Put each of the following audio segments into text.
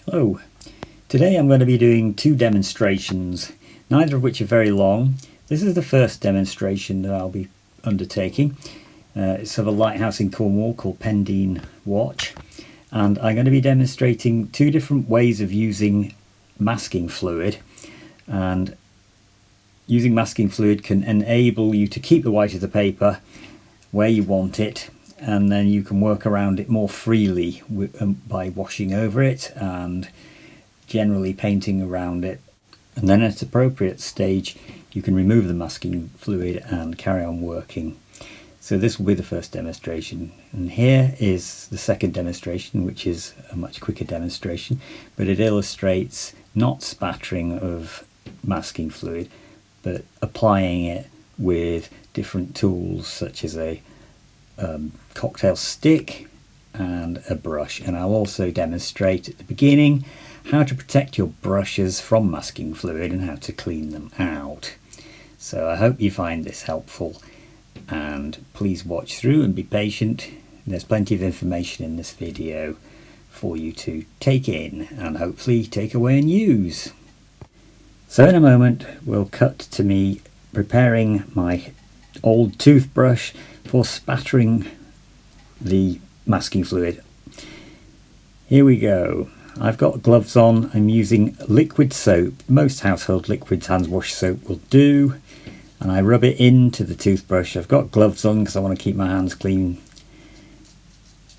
Hello, today I'm going to be doing two demonstrations, neither of which are very long. This is the first demonstration that I'll be undertaking. It's of a lighthouse in Cornwall called Pendeen watch, and I'm going to be demonstrating two different ways of using masking fluid. And using masking fluid can enable you to keep the white of the paper where you want it, and then you can work around it more freely by washing over it and generally painting around it. And then at an appropriate stage you can remove the masking fluid and carry on working. So this will be the first demonstration, and here is the second demonstration, which is a much quicker demonstration, but it illustrates not spattering of masking fluid but applying it with different tools such as a cocktail stick and a brush. And I'll also demonstrate at the beginning how to protect your brushes from masking fluid and how to clean them out. So I hope you find this helpful, and please watch through and be patient. There's plenty of information in this video for you to take in and hopefully take away and use. So in a moment we'll cut to me preparing my old toothbrush for spattering the masking fluid. Here we go. I've got gloves on. I'm using liquid soap. Most household liquids, hand wash soap will do, and I rub it into the toothbrush. I've got gloves on because I want to keep my hands clean.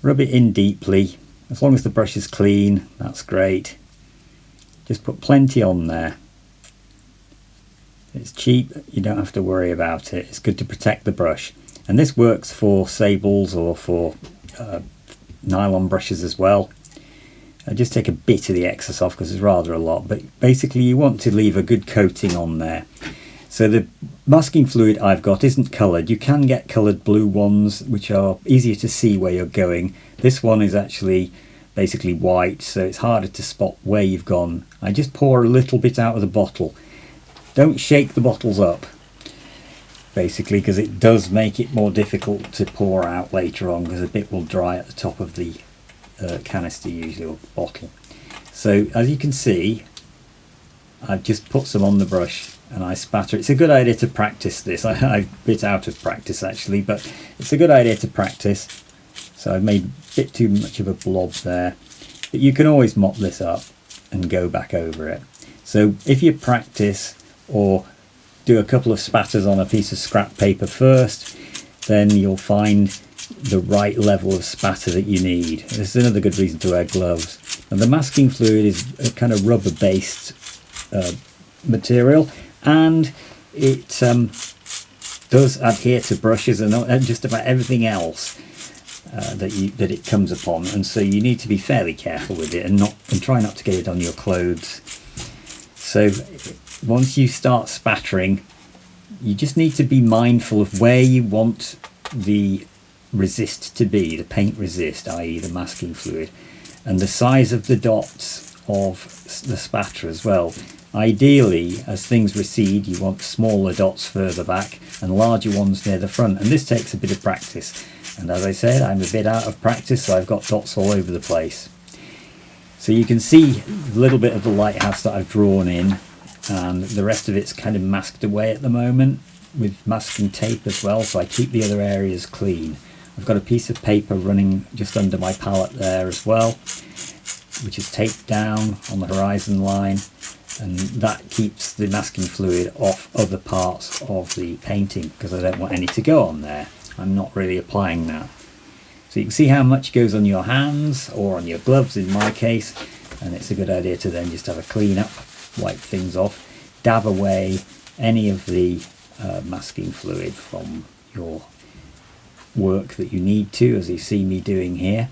Rub it in deeply. As long as the brush is clean, that's great. Just put plenty on there. It's cheap, you don't have to worry about it. It's good to protect the brush. And this works for sables or for nylon brushes as well. I just take a bit of the excess off because it's rather a lot, but basically you want to leave a good coating on there. So the masking fluid I've got isn't coloured. You can get coloured blue ones which are easier to see where you're going. This one is actually basically white, so it's harder to spot where you've gone. I just pour a little bit out of the bottle. Don't shake the bottles up, basically, because it does make it more difficult to pour out later on, because a bit will dry at the top of the canister usually, or bottle. So as you can see, I've just put some on the brush and I spatter. It's a good idea to practice this. I'm a bit out of practice actually, but it's a good idea to practice. So I've made a bit too much of a blob there, but you can always mop this up and go back over it. So if you practice or do a couple of spatters on a piece of scrap paper first, then you'll find the right level of spatter that you need. This is another good reason to wear gloves. And the masking fluid is a kind of rubber based material, and it does adhere to brushes and just about everything else that it comes upon, and so you need to be fairly careful with it and try not to get it on your clothes. So once you start spattering, you just need to be mindful of where you want the resist to be, the paint resist, i.e. the masking fluid, and the size of the dots of the spatter as well. Ideally, as things recede, you want smaller dots further back and larger ones near the front, and this takes a bit of practice. And as I said, I'm a bit out of practice, so I've got dots all over the place. So you can see a little bit of the lighthouse that I've drawn in, and the rest of it's kind of masked away at the moment with masking tape as well, so I keep the other areas clean. I've got a piece of paper running just under my palette there as well, which is taped down on the horizon line, and that keeps the masking fluid off other parts of the painting because I don't want any to go on there. I'm not really applying that. So you can see how much goes on your hands or on your gloves in my case, and it's a good idea to then just have a clean up, wipe things off, dab away any of the masking fluid from your work that you need to, as you see me doing here.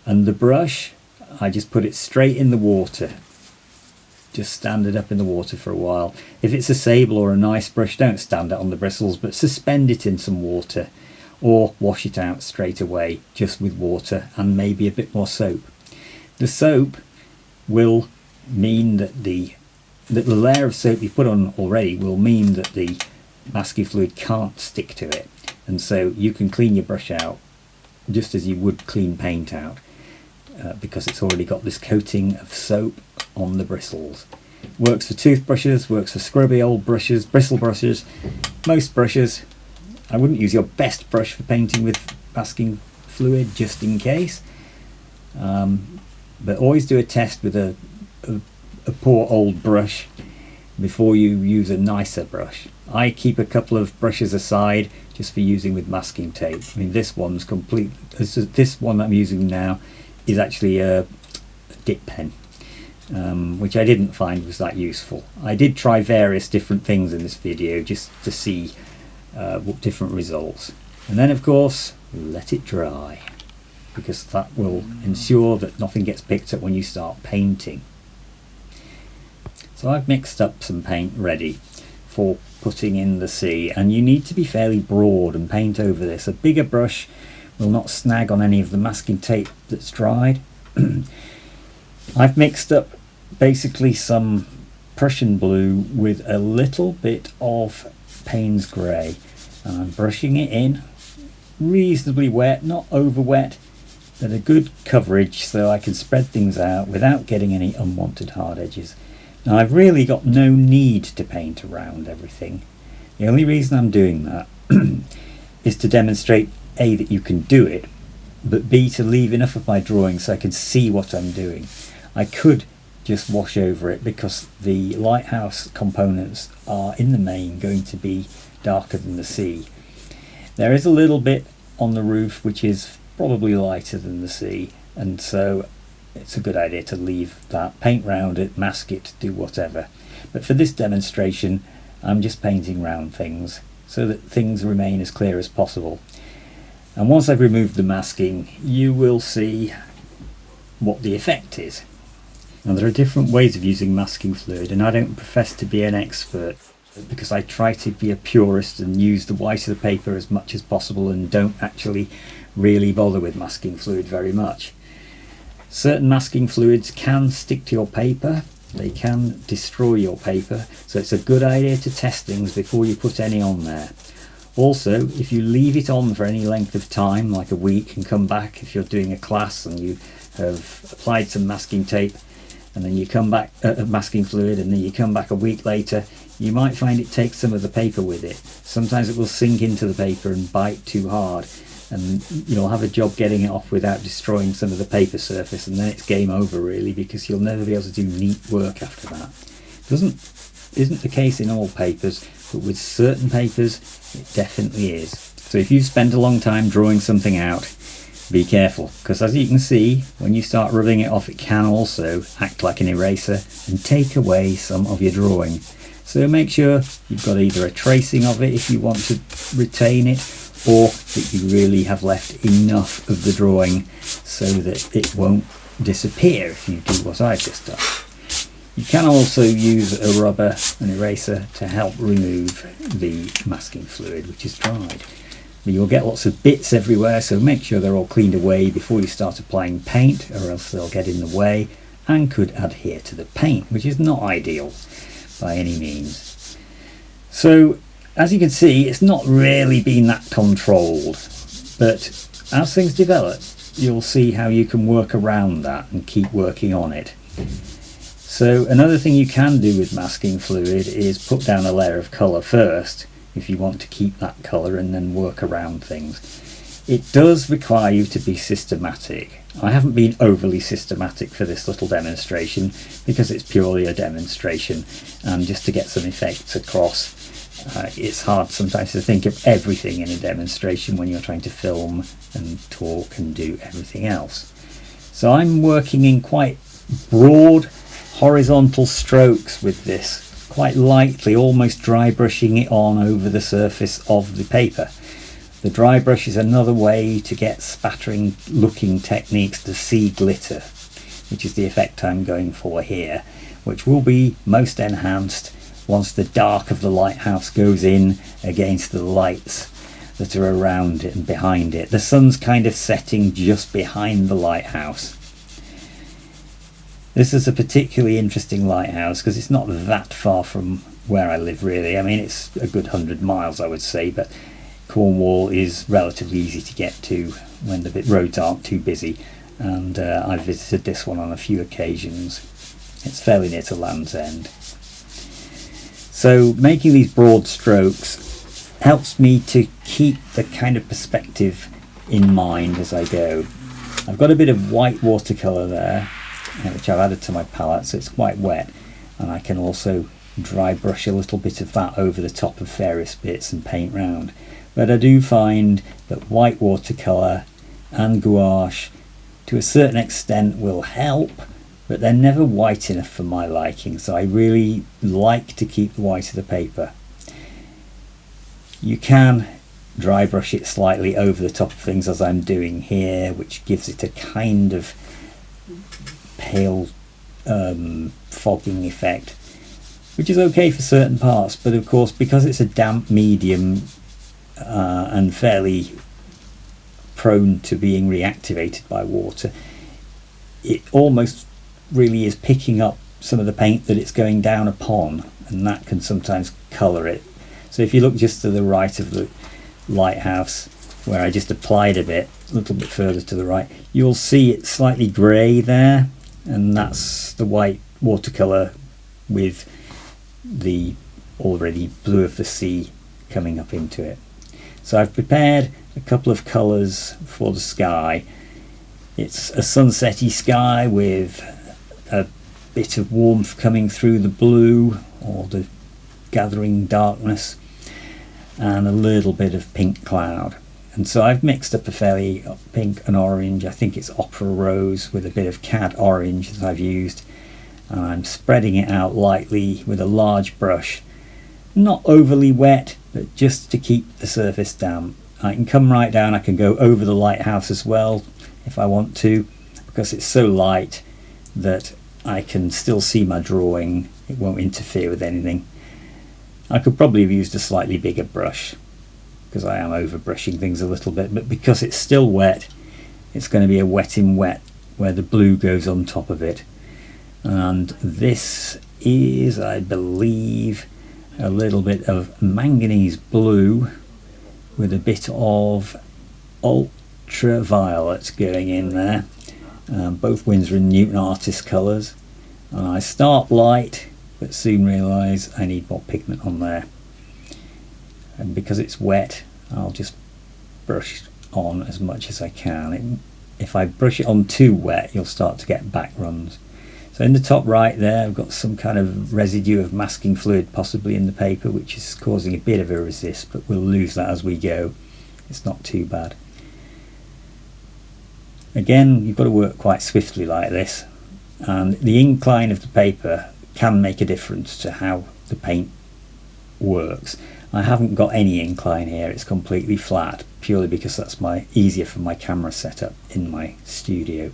And the brush, I just put it straight in the water. Just stand it up in the water for a while. If it's a sable or a nice brush, don't stand it on the bristles, but suspend it in some water or wash it out straight away just with water and maybe a bit more soap. The soap will mean that the layer of soap you've put on already will mean that the masking fluid can't stick to it, and so you can clean your brush out just as you would clean paint out. because it's already got this coating of soap on the bristles. Works for toothbrushes, works for scrubby old brushes, bristle brushes, most brushes. I wouldn't use your best brush for painting with masking fluid, just in case. But always do a test with a poor old brush before you use a nicer brush. I keep a couple of brushes aside just for using with masking tape. I mean, this one's complete. This one I'm using now is actually a dip pen, which I didn't find was that useful. I did try various different things in this video just to see what different results, and then of course let it dry, because that will ensure that nothing gets picked up when you start painting. So I've mixed up some paint ready for putting in the sea, and you need to be fairly broad and paint over this. A bigger brush will not snag on any of the masking tape that's dried. I've mixed up basically some Prussian blue with a little bit of Payne's grey, and I'm brushing it in reasonably wet, not over wet, but a good coverage so I can spread things out without getting any unwanted hard edges. Now, I've really got no need to paint around everything. The only reason I'm doing that is to demonstrate A, that you can do it, but B, to leave enough of my drawing so I can see what I'm doing. I could just wash over it because the Lighthouse components are in the main going to be darker than the sea. There is a little bit on the roof which is probably lighter than the sea, and so it's a good idea to leave that, paint round it, mask it, do whatever. But for this demonstration I'm just painting round things so that things remain as clear as possible. And once I've removed the masking, you will see what the effect is. Now, there are different ways of using masking fluid, and I don't profess to be an expert because I try to be a purist and use the white of the paper as much as possible and don't actually really bother with masking fluid very much. Certain masking fluids can stick to your paper, they can destroy your paper, so it's a good idea to test things before you put any on there. Also, if you leave it on for any length of time, like a week, and come back if you're doing a class and you have applied some masking tape, and then you come back, masking fluid, and then you come back a week later, you might find it takes some of the paper with it. Sometimes it will sink into the paper and bite too hard, and you'll have a job getting it off without destroying some of the paper surface, and then it's game over really, because you'll never be able to do neat work after that. Isn't the case in all papers, but with certain papers it definitely is. So if you've spent a long time drawing something out, be careful, because as you can see, when you start rubbing it off, it can also act like an eraser and take away some of your drawing. So make sure you've got either a tracing of it if you want to retain it, or that you really have left enough of the drawing so that it won't disappear if you do what I've just done. You can also use a rubber, an eraser, to help remove the masking fluid which is dried. But you'll get lots of bits everywhere, so make sure they're all cleaned away before you start applying paint, or else they'll get in the way and could adhere to the paint, which is not ideal by any means. So as you can see, it's not really been that controlled, but as things develop you'll see how you can work around that and keep working on it. So another thing you can do with masking fluid is put down a layer of colour first if you want to keep that colour, and then work around things. It does require you to be systematic. I haven't been overly systematic for this little demonstration because it's purely a demonstration, and just to get some effects across. It's hard sometimes to think of everything in a demonstration when you're trying to film and talk and do everything else. So I'm working in quite broad horizontal strokes with this, quite lightly, almost dry brushing it on over the surface of the paper. The dry brush is another way to get spattering looking techniques to see glitter, which is the effect I'm going for here, which will be most enhanced once the dark of the lighthouse goes in against the lights that are around it and behind it. The sun's kind of setting just behind the lighthouse. This is a particularly interesting lighthouse because it's not that far from where I live really. I mean, it's a good 100 miles I would say, but Cornwall is relatively easy to get to when the roads aren't too busy, and I've visited this one on a few occasions. It's fairly near to Land's End. So making these broad strokes helps me to keep the kind of perspective in mind as I go. I've got a bit of white watercolour there, which I've added to my palette, so it's quite wet, and I can also dry brush a little bit of that over the top of various bits and paint round. But I do find that white watercolour and gouache to a certain extent will help, but they're never white enough for my liking, so I really like to keep the white of the paper. You can dry brush it slightly over the top of things as I'm doing here, which gives it a kind of pale fogging effect, which is okay for certain parts, but of course because it's a damp medium and fairly prone to being reactivated by water, it almost really is picking up some of the paint that it's going down upon, and that can sometimes colour it. So if you look just to the right of the Lighthouse, where I just applied a little bit further to the right, you'll see it's slightly grey there, and that's the white watercolour with the already blue of the sea coming up into it. So I've prepared a couple of colours for the sky. It's a sunsetty sky with a bit of warmth coming through the blue or the gathering darkness, and a little bit of pink cloud. And so I've mixed up a fairly pink and orange. I think it's opera rose with a bit of cad orange that I've used, and I'm spreading it out lightly with a large brush, not overly wet, but just to keep the surface damp. I can come right down, I can go over the lighthouse as well if I want to, because it's so light that I can still see my drawing. It won't interfere with anything. I could probably have used a slightly bigger brush because I am over brushing things a little bit, but because it's still wet, it's going to be a wet in wet where the blue goes on top of it. And this is, I believe, a little bit of manganese blue with a bit of ultraviolet going in there. Both Winsor & Newton artist colours, and I start light but soon realise I need more pigment on there, and because it's wet I'll just brush on as much as I can. If I brush it on too wet you'll start to get back runs. So in the top right there I've got some kind of residue of masking fluid possibly in the paper, which is causing a bit of a resist, but we'll lose that as we go. It's not too bad. Again, you've got to work quite swiftly like this, and the incline of the paper can make a difference to how the paint works. I haven't got any incline here, it's completely flat, purely because that's easier for my camera setup in my studio.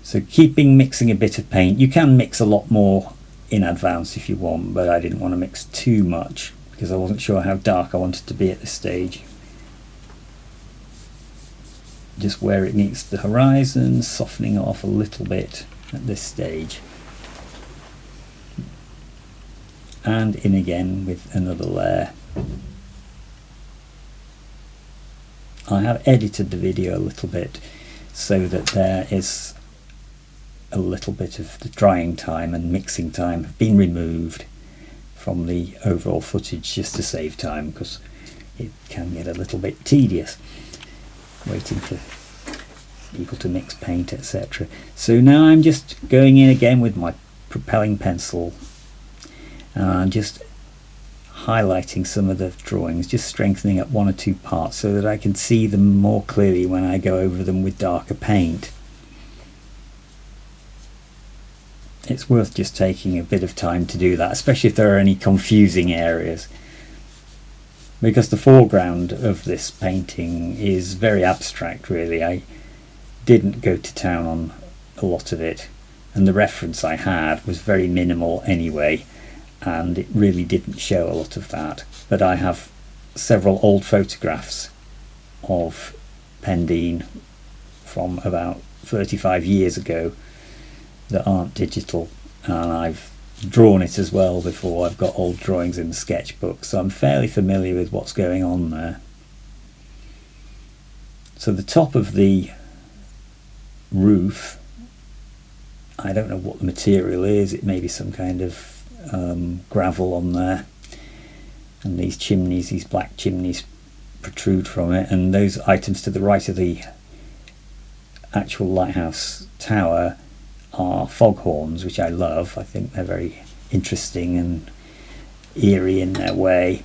So mixing a bit of paint, you can mix a lot more in advance if you want, but I didn't want to mix too much because I wasn't sure how dark I wanted to be at this stage. Just where it meets the horizon, softening off a little bit at this stage, and in again with another layer. I have edited the video a little bit so that there is a little bit of the drying time and mixing time have been removed from the overall footage just to save time, because it can get a little bit tedious waiting for people to mix paint, etc. So now I'm just going in again with my propelling pencil, and I'm just highlighting some of the drawings, just strengthening up one or two parts so that I can see them more clearly when I go over them with darker paint. It's worth just taking a bit of time to do that, especially if there are any confusing areas, because the foreground of this painting is very abstract really. I didn't go to town on a lot of it, and the reference I had was very minimal anyway, and it really didn't show a lot of that. But I have several old photographs of Pendeen from about 35 years ago that aren't digital, and I've drawn it as well before. I've got old drawings in the sketchbook, so I'm fairly familiar with what's going on there. So the top of the roof, I don't know what the material is, it may be some kind of gravel on there, and these chimneys, these black chimneys protrude from it, and those items to the right of the actual lighthouse tower are foghorns, which I love. I think they're very interesting and eerie in their way.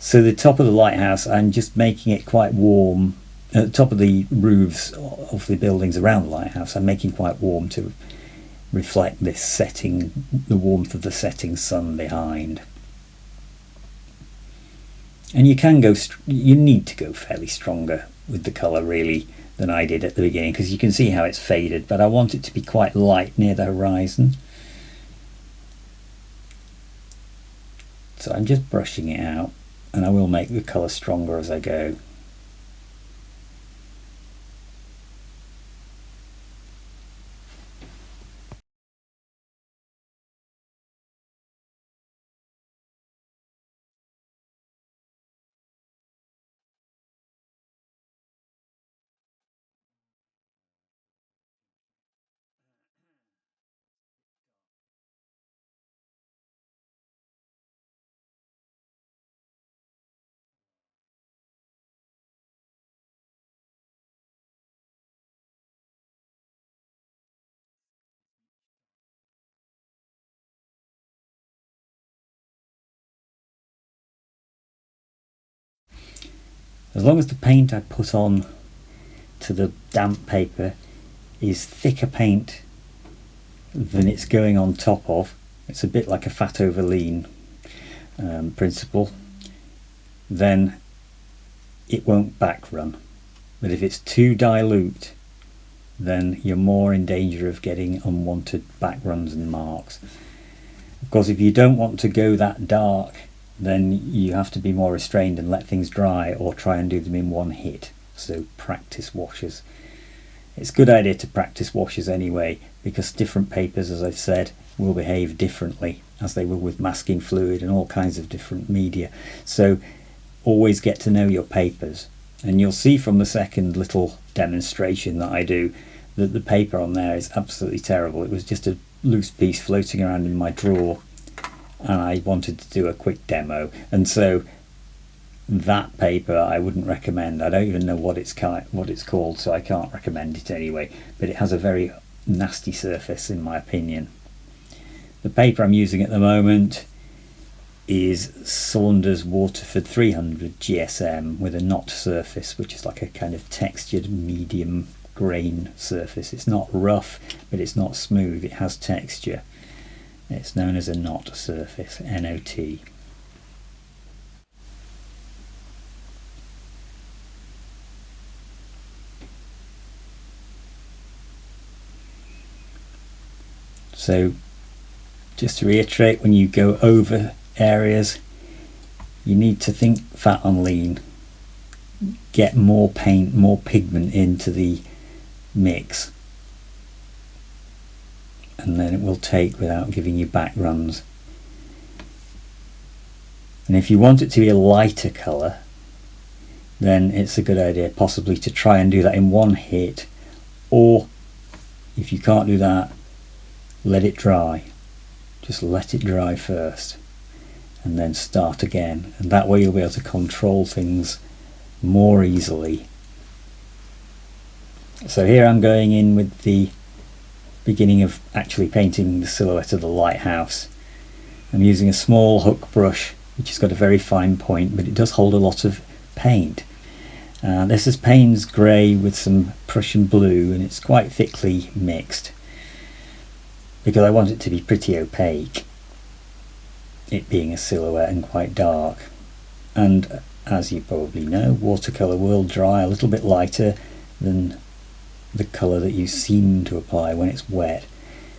So the top of the lighthouse, I'm just making it quite warm. At the top of the roofs of the buildings around the lighthouse, I'm making quite warm to reflect this setting, the warmth of the setting sun behind. And you can go, you need to go fairly stronger with the colour really than I did at the beginning, because you can see how it's faded, but I want it to be quite light near the horizon. So I'm just brushing it out, and I will make the colour stronger as I go. As long as the paint I put on to the damp paper is thicker paint than it's going on top of, it's a bit like a fat over lean principle, then it won't back run. But if it's too dilute, then you're more in danger of getting unwanted back runs and marks. Of course, if you don't want to go that dark, then you have to be more restrained and let things dry, or try and do them in one hit. So practice washes. It's a good idea to practice washes anyway, because different papers, as I've said, will behave differently, as they will with masking fluid and all kinds of different media. So always get to know your papers, and you'll see from the second little demonstration that I do that the paper on there is absolutely terrible. It was just a loose piece floating around in my drawer, and I wanted to do a quick demo, and so that paper I wouldn't recommend. I don't even know what it's called, so I can't recommend it anyway, but it has a very nasty surface in my opinion. The paper I'm using at the moment is Saunders Waterford 300 GSM with a knot surface, which is like a kind of textured medium grain surface. It's not rough, but it's not smooth, it has texture. It's known as a knot surface, N-O-T. So just to reiterate, when you go over areas, you need to think fat on lean. Get more paint, more pigment into the mix, and then it will take without giving you back runs. And if you want it to be a lighter colour, then it's a good idea possibly to try and do that in one hit, or if you can't do that, let it dry. Just let it dry first and then start again, and that way you'll be able to control things more easily. So here I'm going in with the beginning of actually painting the silhouette of the lighthouse. I'm using a small hook brush which has got a very fine point, but it does hold a lot of paint. This is Payne's grey with some Prussian blue, and it's quite thickly mixed because I want it to be pretty opaque, it being a silhouette and quite dark. And as you probably know, watercolour will dry a little bit lighter than the colour that you seem to apply when it's wet,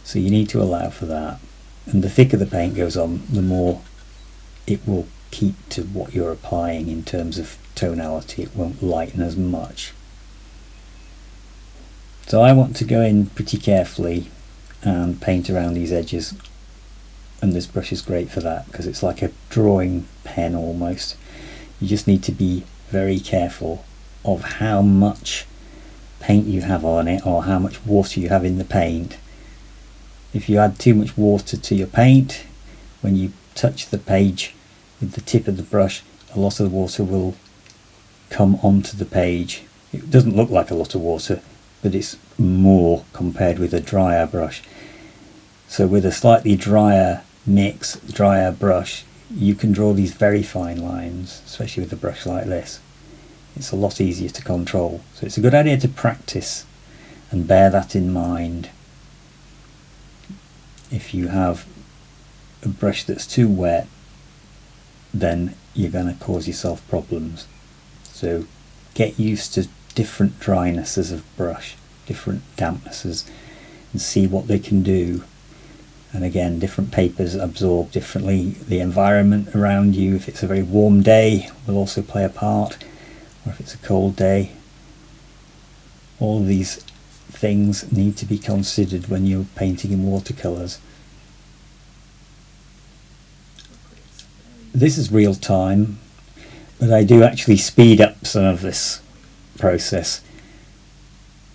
so you need to allow for that. And the thicker the paint goes on, the more it will keep to what you're applying in terms of tonality. It won't lighten as much. So I want to go in pretty carefully and paint around these edges, and this brush is great for that because it's like a drawing pen almost. You just need to be very careful of how much paint you have on it or how much water you have in the paint. If you add too much water to your paint, when you touch the page with the tip of the brush, a lot of the water will come onto the page. It doesn't look like a lot of water, but it's more compared with a drier brush. So with a slightly drier mix, drier brush, you can draw these very fine lines, especially with a brush like this. It's a lot easier to control. So it's a good idea to practice and bear that in mind. If you have a brush that's too wet, then you're going to cause yourself problems. So get used to different drynesses of brush, different dampnesses, and see what they can do. And again, different papers absorb differently. The environment around you, if it's a very warm day, will also play a part, or if it's a cold day. All of these things need to be considered when you're painting in watercolours. This is real time, but I do actually speed up some of this process.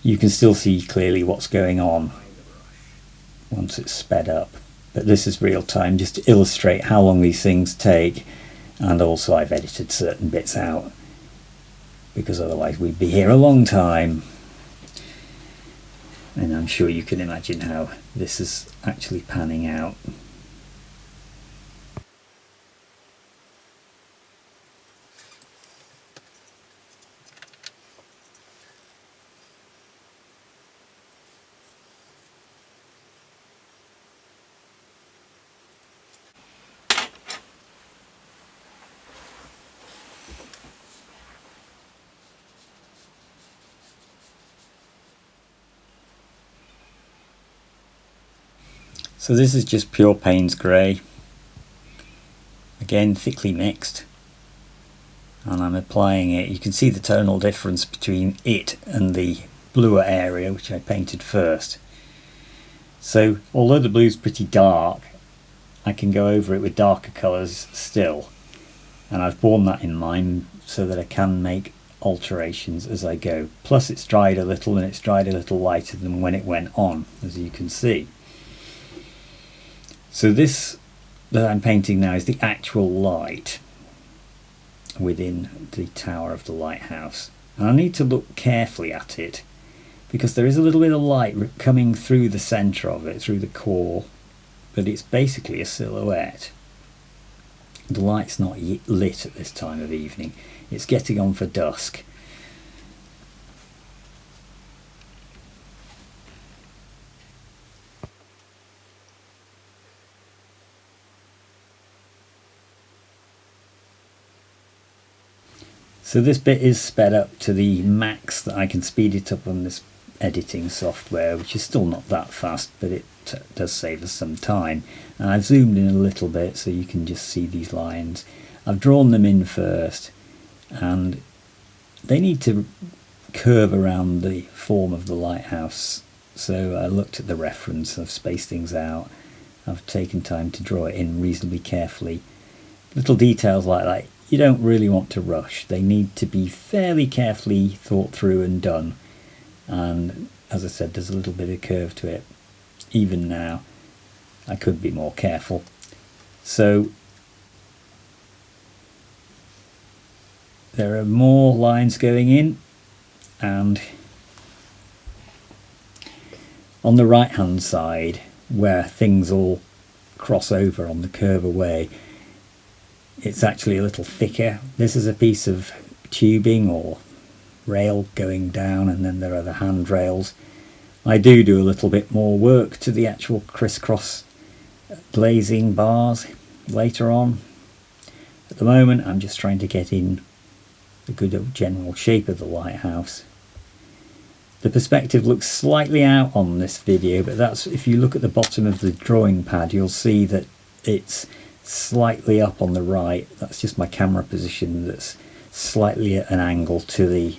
You can still see clearly what's going on once it's sped up, but this is real time just to illustrate how long these things take. And also I've edited certain bits out because otherwise we'd be here a long time, and I'm sure you can imagine how this is actually panning out. So this is just pure Payne's grey, again thickly mixed, and I'm applying it. You can see the tonal difference between it and the bluer area which I painted first. So although the blue's pretty dark, I can go over it with darker colours still, and I've borne that in mind so that I can make alterations as I go. Plus it's dried a little, and it's dried a little lighter than when it went on, as you can see. So this that I'm painting now is the actual light within the tower of the lighthouse, and I need to look carefully at it because there is a little bit of light coming through the centre of it, through the core, but it's basically a silhouette. The light's not lit at this time of evening, it's getting on for dusk. So this bit is sped up to the max that I can speed it up on this editing software, which is still not that fast, but it does save us some time. And I've zoomed in a little bit so you can just see these lines. I've drawn them in first, and they need to curve around the form of the lighthouse. So I looked at the reference, I've spaced things out, I've taken time to draw it in reasonably carefully. Little details like that you don't really want to rush. They need to be fairly carefully thought through and done. And as I said, there's a little bit of curve to it. Even now, I could be more careful. So there are more lines going in, and on the right hand side where things all cross over on the curve away, it's actually a little thicker. This is a piece of tubing or rail going down, and then there are the handrails. I do a little bit more work to the actual crisscross glazing bars later on. At the moment I'm just trying to get in the good general shape of the lighthouse. The perspective looks slightly out on this video, but that's, if you look at the bottom of the drawing pad, you'll see that it's slightly up on the right. That's just my camera position that's slightly at an angle to the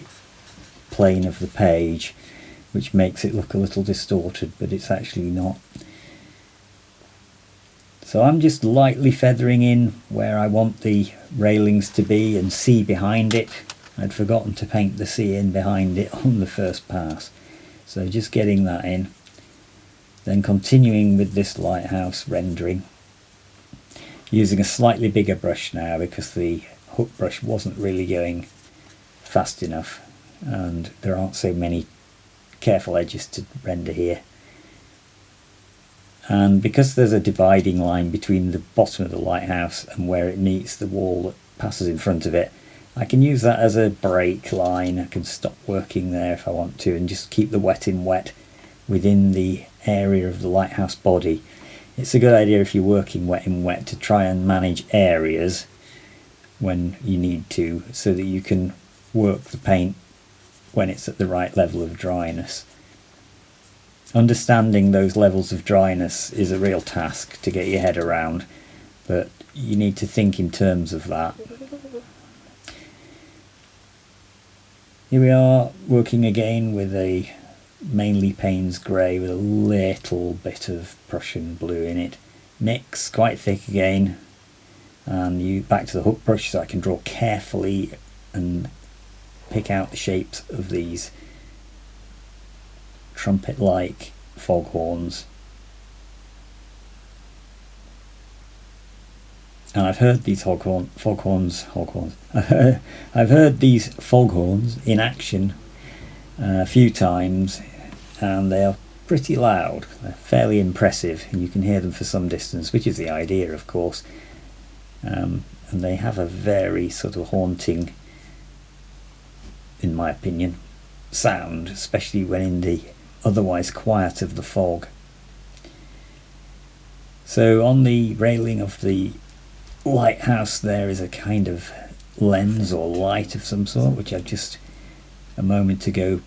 plane of the page, which makes it look a little distorted, but it's actually not. So I'm just lightly feathering in where I want the railings to be and see behind it. I'd forgotten to paint the sea in behind it on the first pass, so just getting that in, then continuing with this lighthouse rendering, using a slightly bigger brush now because the hook brush wasn't really going fast enough and there aren't so many careful edges to render here. And because there's a dividing line between the bottom of the lighthouse and where it meets the wall that passes in front of it, I can use that as a break line. I can stop working there if I want to and just keep the wet in wet within the area of the lighthouse body. It's a good idea if you're working wet in wet to try and manage areas when you need to, so that you can work the paint when it's at the right level of dryness. Understanding those levels of dryness is a real task to get your head around, but you need to think in terms of that. Here we are working again with a mainly Payne's grey with a little bit of Prussian blue in it. Mix quite thick again, and back to the hook brush so I can draw carefully and pick out the shapes of these trumpet-like foghorns. And I've heard these foghorns. I've heard these foghorns in action a few times, and they are pretty loud. They're fairly impressive, and you can hear them for some distance, which is the idea, of course. And they have a very sort of haunting, in my opinion, sound, especially when in the otherwise quiet of the fog. So on the railing of the lighthouse there is a kind of lens or light of some sort, which I've just a moment ago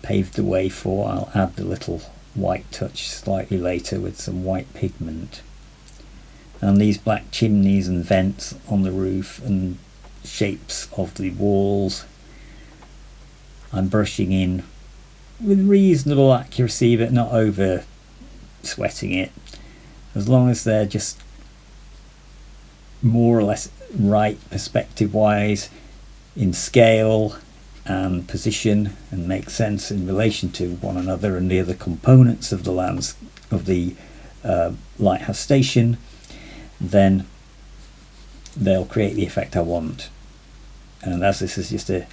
paved the way for. I'll add the little white touch slightly later with some white pigment. And these black chimneys and vents on the roof and shapes of the walls, I'm brushing in with reasonable accuracy, but not over sweating it, as long as they're just more or less right perspective wise in scale and position, and make sense in relation to one another and the other components of the lighthouse station, then they'll create the effect I want. And as this is just a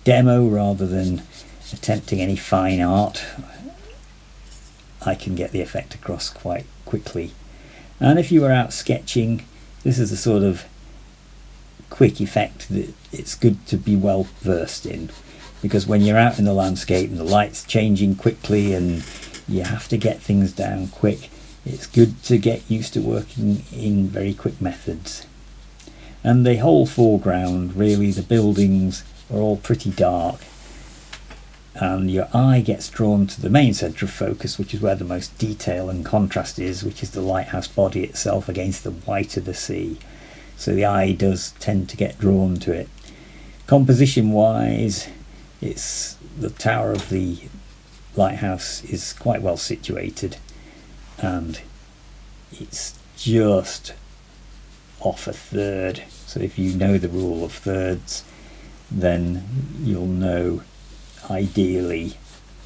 demo rather than attempting any fine art, I can get the effect across quite quickly. And if you were out sketching, this is the sort of quick effect that it's good to be well versed in, because when you're out in the landscape and the light's changing quickly and you have to get things down quick, it's good to get used to working in very quick methods. And the whole foreground, really, the buildings are all pretty dark, and your eye gets drawn to the main centre of focus, which is where the most detail and contrast is, which is the lighthouse body itself against the white of the sea. So the eye does tend to get drawn to it. Composition wise, it's the tower of the lighthouse is quite well situated, and it's just off a third. So if you know the rule of thirds, then you'll know ideally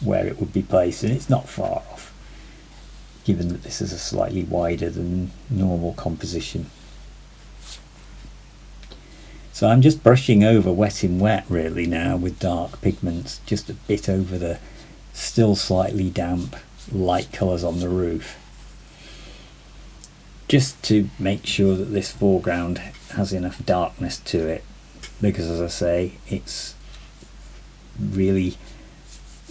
where it would be placed, and it's not far off, given that this is a slightly wider than normal composition. So I'm just brushing over wet in wet really now with dark pigments, just a bit over the still slightly damp light colours on the roof, just to make sure that this foreground has enough darkness to it, because as I say, it's really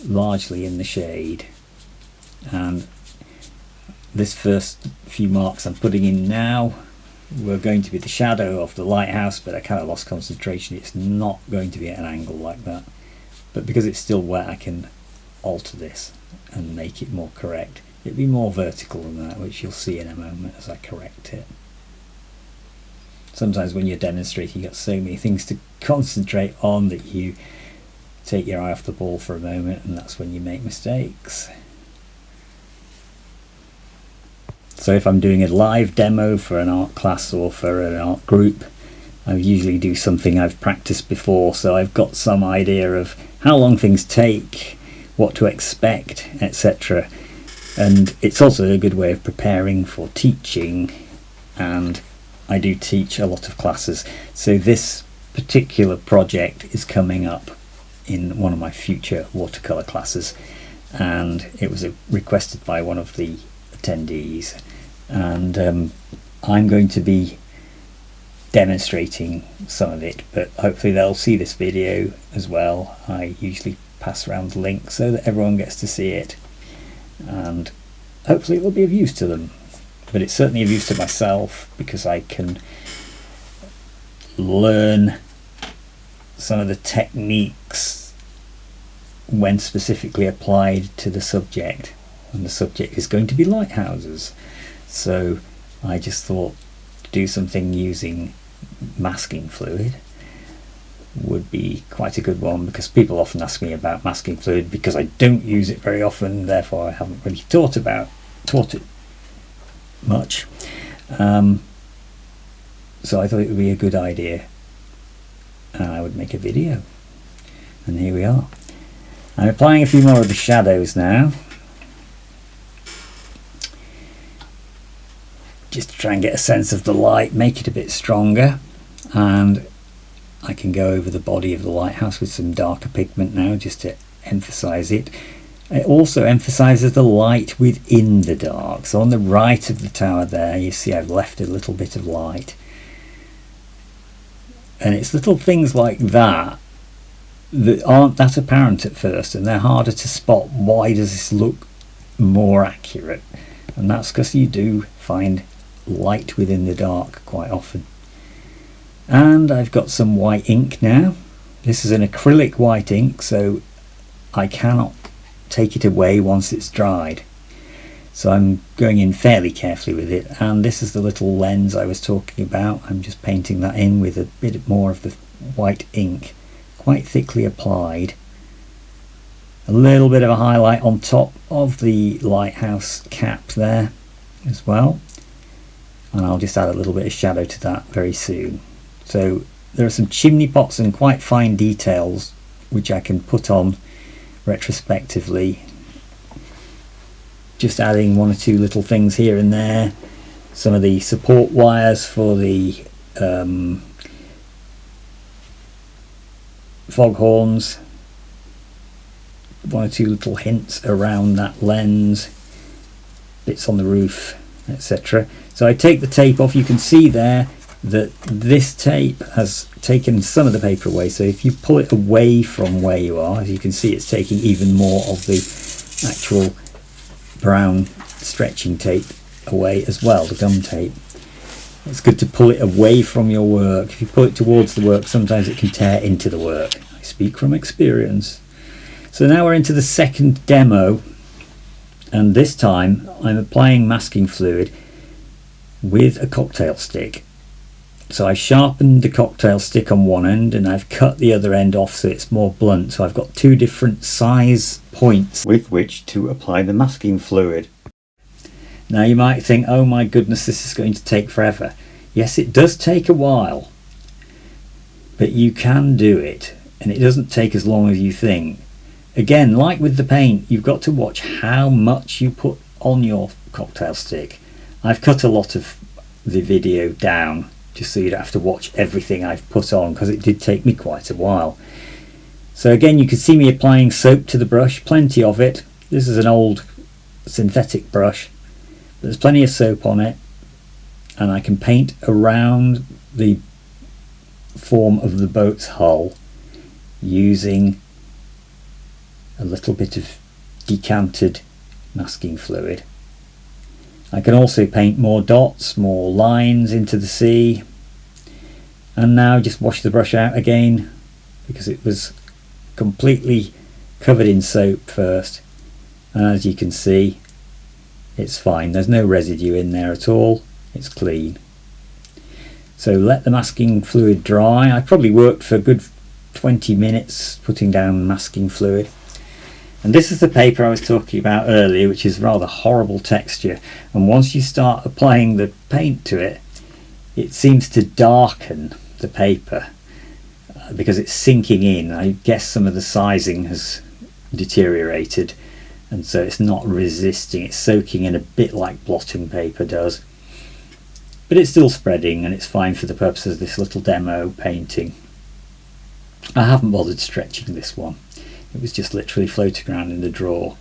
largely in the shade. And this first few marks I'm putting in now were going to be the shadow of the lighthouse, but I kind of lost concentration. It's not going to be at an angle like that, but because it's still wet I can alter this and make it more correct. It'll be more vertical than that, which you'll see in a moment as I correct it. Sometimes when you're demonstrating, you've got so many things to concentrate on that you take your eye off the ball for a moment, and that's when you make mistakes. So if I'm doing a live demo for an art class or for an art group, I usually do something I've practiced before, so I've got some idea of how long things take, what to expect, etc. And it's also a good way of preparing for teaching, and I do teach a lot of classes, so this particular project is coming up in one of my future watercolour classes, and it was requested by one of the attendees, and I'm going to be demonstrating some of it, but hopefully they'll see this video as well. I usually pass around the link so that everyone gets to see it, and hopefully it will be of use to them. But it's certainly of use to myself, because I can learn some of the techniques when specifically applied to the subject, and the subject is going to be lighthouses. So I just thought to do something using masking fluid would be quite a good one, because people often ask me about masking fluid because I don't use it very often, therefore I haven't really taught it much. So I thought it would be a good idea, and I would make a video, and here we are. I'm applying a few more of the shadows now, just to try and get a sense of the light, make it a bit stronger, and I can go over the body of the lighthouse with some darker pigment now, just to emphasize it. It also emphasizes the light within the dark. So on the right of the tower there, you see I've left a little bit of light, and it's little things like that that aren't that apparent at first, and they're harder to spot. Why does this look more accurate? And that's because you do find light within the dark quite often. And I've got some white ink now. This is an acrylic white ink, so I cannot take it away once it's dried, so I'm going in fairly carefully with it. And this is the little lens I was talking about. I'm just painting that in with a bit more of the white ink, quite thickly applied. A little bit of a highlight on top of the lighthouse cap there as well, and I'll just add a little bit of shadow to that very soon. So there are some chimney pots and quite fine details which I can put on retrospectively, just adding one or two little things here and there. Some of the support wires for the foghorns, one or two little hints around that lens, bits on the roof, etc. So I take the tape off. You can see there that this tape has taken some of the paper away, so if you pull it away from where you are, as you can see, it's taking even more of the actual brown stretching tape away as well, the gum tape. It's good to pull it away from your work. If you pull it towards the work, sometimes it can tear into the work. I speak from experience. So now we're into the second demo, and this time I'm applying masking fluid with a cocktail stick. So I sharpened the cocktail stick on one end, and I've cut the other end off so it's more blunt. So I've got two different size points with which to apply the masking fluid. Now you might think, oh my goodness, this is going to take forever. Yes, it does take a while, but you can do it, and it doesn't take as long as you think. Again, like with the paint, you've got to watch how much you put on your cocktail stick. I've cut a lot of the video down just so you don't have to watch everything I've put on, because it did take me quite a while. So again, you can see me applying soap to the brush, plenty of it. This is an old synthetic brush, but there's plenty of soap on it, and I can paint around the form of the boat's hull using a little bit of decanted masking fluid. I can also paint more dots, more lines into the sea, and now just wash the brush out again, because it was completely covered in soap first, and as you can see, it's fine. There's no residue in there at all. It's clean. So let the masking fluid dry. I probably worked for a good 20 minutes putting down masking fluid. And this is the paper I was talking about earlier, which is rather horrible texture, and once you start applying the paint to it, it seems to darken. the paper because it's sinking in. I guess some of the sizing has deteriorated, and so it's not resisting. It's soaking in a bit like blotting paper does, but it's still spreading, and it's fine for the purposes of this little demo painting. I haven't bothered stretching this one. It was just literally floating around in the drawer.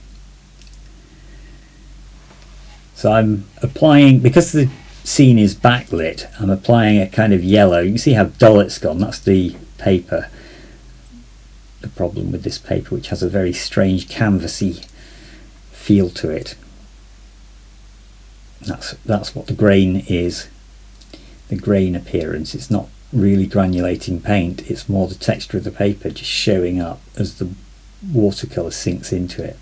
So I'm applying, because the scene is backlit, I'm applying a kind of yellow. You can see how dull it's gone. That's the paper. The problem with this paper, which has a very strange canvassy feel to it. That's what the grain is. The grain appearance. It's not really granulating paint, it's more the texture of the paper just showing up as the watercolour sinks into it.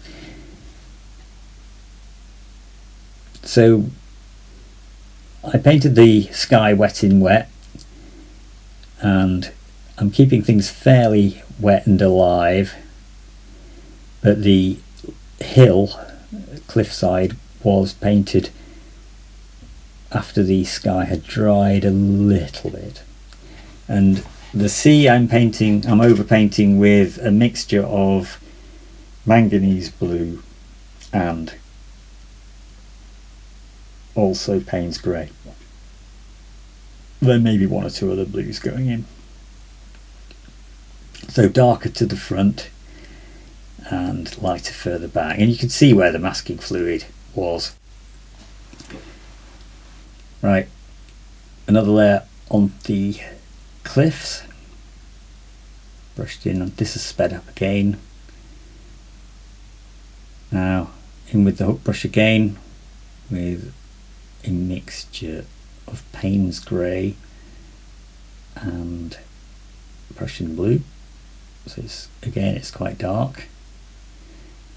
So I painted the sky wet in wet, and I'm keeping things fairly wet and alive, but the hill, cliffside, was painted after the sky had dried a little bit. And the sea I'm overpainting with a mixture of manganese blue and also Payne's grey. There may be one or two other blues going in. So darker to the front and lighter further back, and you can see where the masking fluid was. Right, another layer on the cliffs, brushed in, and this is sped up again. Now in with the hook brush again with a mixture of Payne's grey and Prussian blue. So it's quite dark,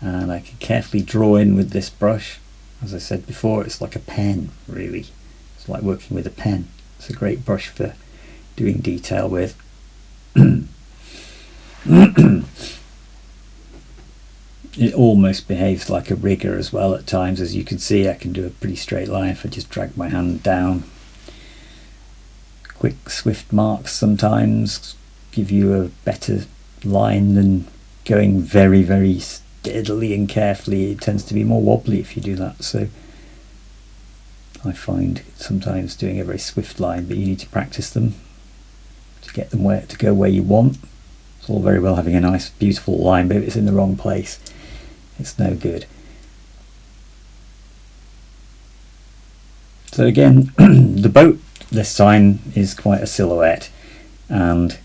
and I can carefully draw in with this brush. As I said before, it's like a pen, really. It's like working with a pen. It's a great brush for doing detail with. It almost behaves like a rigger as well at times. As you can see, I can do a pretty straight line if I just drag my hand down. Quick swift marks sometimes give you a better line than going very, very steadily and carefully. It tends to be more wobbly if you do that. So I find sometimes doing a very swift line, but you need to practice them to get them to go where you want. It's all very well having a nice beautiful line, but if it's in the wrong place, it's no good. So again, the boat this time is quite a silhouette, and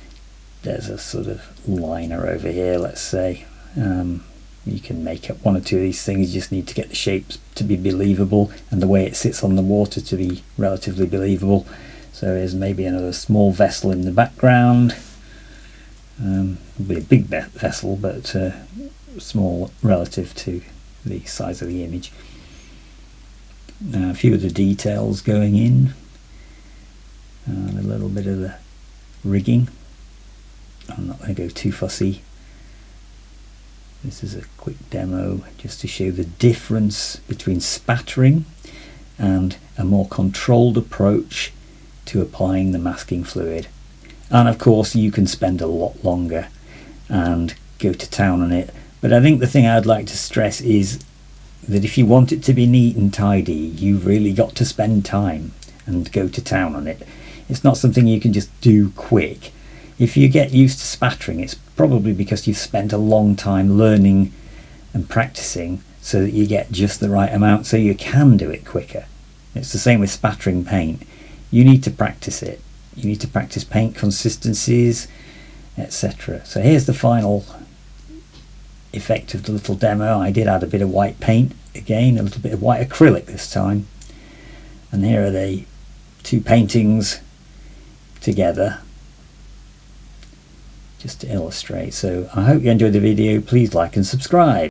there's a sort of liner over here, let's say. You can make up one or two of these things. You just need to get the shapes to be believable and the way it sits on the water to be relatively believable. So there's maybe another small vessel in the background. It'll be a big vessel, but small relative to the size of the image. A few of the details going in, and a little bit of the rigging. I'm not going to go too fussy. This is a quick demo just to show the difference between spattering and a more controlled approach to applying the masking fluid. And of course you can spend a lot longer and go to town on it, but I think the thing I'd like to stress is that if you want it to be neat and tidy, you've really got to spend time and go to town on it. It's not something you can just do quick. If you get used to spattering, it's probably because you've spent a long time learning and practicing so that you get just the right amount so you can do it quicker. It's the same with spattering paint. You need to practice it. You need to practice paint consistencies, etc. So here's the final effect of the little demo. I did add a bit of white paint again, a little bit of white acrylic this time. And here are the two paintings together, just to illustrate. So I hope you enjoyed the video. Please like and subscribe.